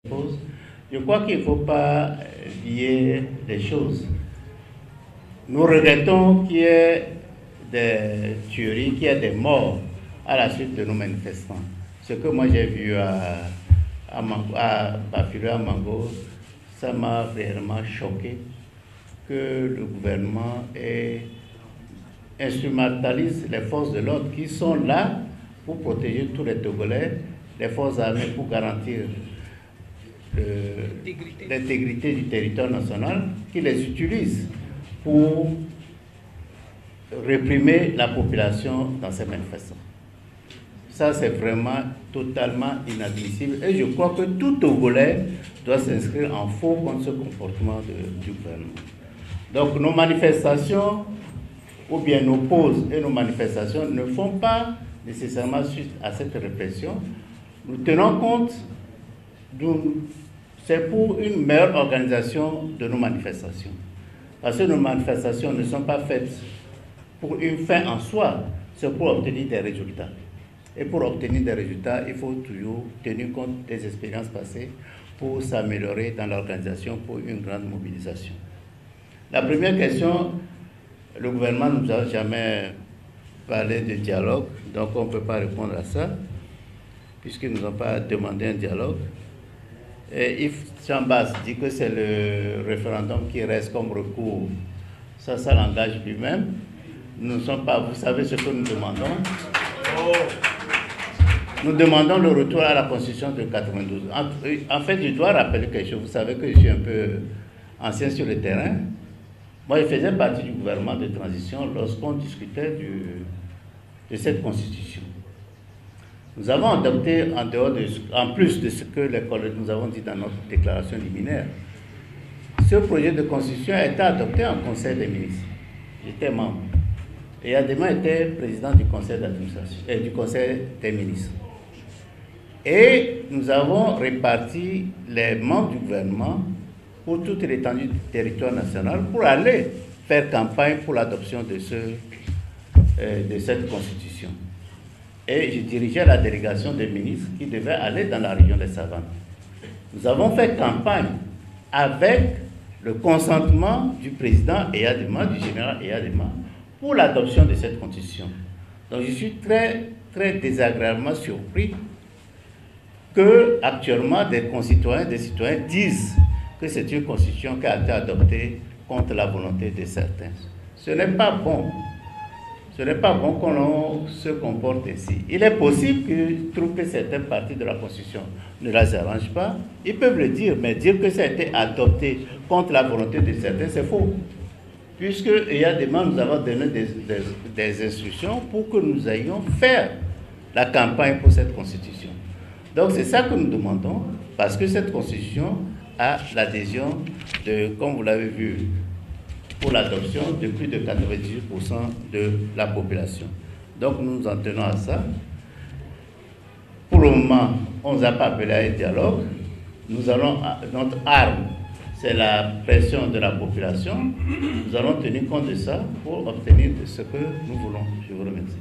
Je crois qu'il ne faut pas lier les choses. Nous regrettons qu'il y ait des tueries, qu'il y ait des morts à la suite de nos manifestants. Ce que moi j'ai vu à Bafilo, à Mango, ça m'a réellement choqué que le gouvernement instrumentalise les forces de l'ordre qui sont là pour protéger tous les Togolais, les forces armées pour garantir l'intégrité du territoire national, qui les utilisent pour réprimer la population dans ces manifestations. Ça, c'est vraiment totalement inadmissible. Et je crois que tout Togolais doit s'inscrire en faux contre ce comportement du gouvernement. Donc, nos manifestations, ou bien nos pauses et nos manifestations ne font pas nécessairement suite à cette répression. Nous tenons compte, c'est pour une meilleure organisation de nos manifestations. Parce que nos manifestations ne sont pas faites pour une fin en soi, c'est pour obtenir des résultats. Et pour obtenir des résultats, il faut toujours tenir compte des expériences passées pour s'améliorer dans l'organisation pour une grande mobilisation. La première question, le gouvernement ne nous a jamais parlé de dialogue, donc on ne peut pas répondre à ça, puisqu'ils ne nous ont pas demandé un dialogue. Et Yves Chambas dit que c'est le référendum qui reste comme recours. Ça l'engage lui-même. Nous ne sommes pas, vous savez ce que nous demandons. Nous demandons le retour à la Constitution de 92. En fait, je dois rappeler quelque chose. Vous savez que je suis un peu ancien sur le terrain. Moi, je faisais partie du gouvernement de transition lorsqu'on discutait de cette Constitution. Nous avons adopté, en plus de ce que les collègues nous avons dit dans notre déclaration liminaire, ce projet de Constitution a été adopté en Conseil des ministres. J'étais membre. Et Adema était président du Conseil d'administration et du Conseil des ministres. Et nous avons réparti les membres du gouvernement pour toute l'étendue du territoire national pour aller faire campagne pour l'adoption de cette Constitution. Et je dirigeais la délégation des ministres qui devait aller dans la région des Savanes. Nous avons fait campagne avec le consentement du président Eyadema, du général Eyadema, pour l'adoption de cette Constitution. Donc je suis très, très désagréablement surpris que actuellement des concitoyens, des citoyens disent que c'est une Constitution qui a été adoptée contre la volonté de certains. Ce n'est pas bon. Ce n'est pas bon qu'on se comporte ainsi. Il est possible qu'ils trouvent que certaines parties de la Constitution ne les arrangent pas. Ils peuvent le dire, mais dire que ça a été adopté contre la volonté de certains, c'est faux. Puisque il y a des membres, nous avons donné des instructions pour que nous ayons faire la campagne pour cette Constitution. Donc c'est ça que nous demandons, parce que cette Constitution a l'adhésion de, comme vous l'avez vu, pour l'adoption de plus de 98% de la population. Donc nous nous en tenons à ça. Pour le moment, on ne nous a pas appelé à un dialogue. Nous allons, notre arme, c'est la pression de la population. Nous allons tenir compte de ça pour obtenir ce que nous voulons. Je vous remercie.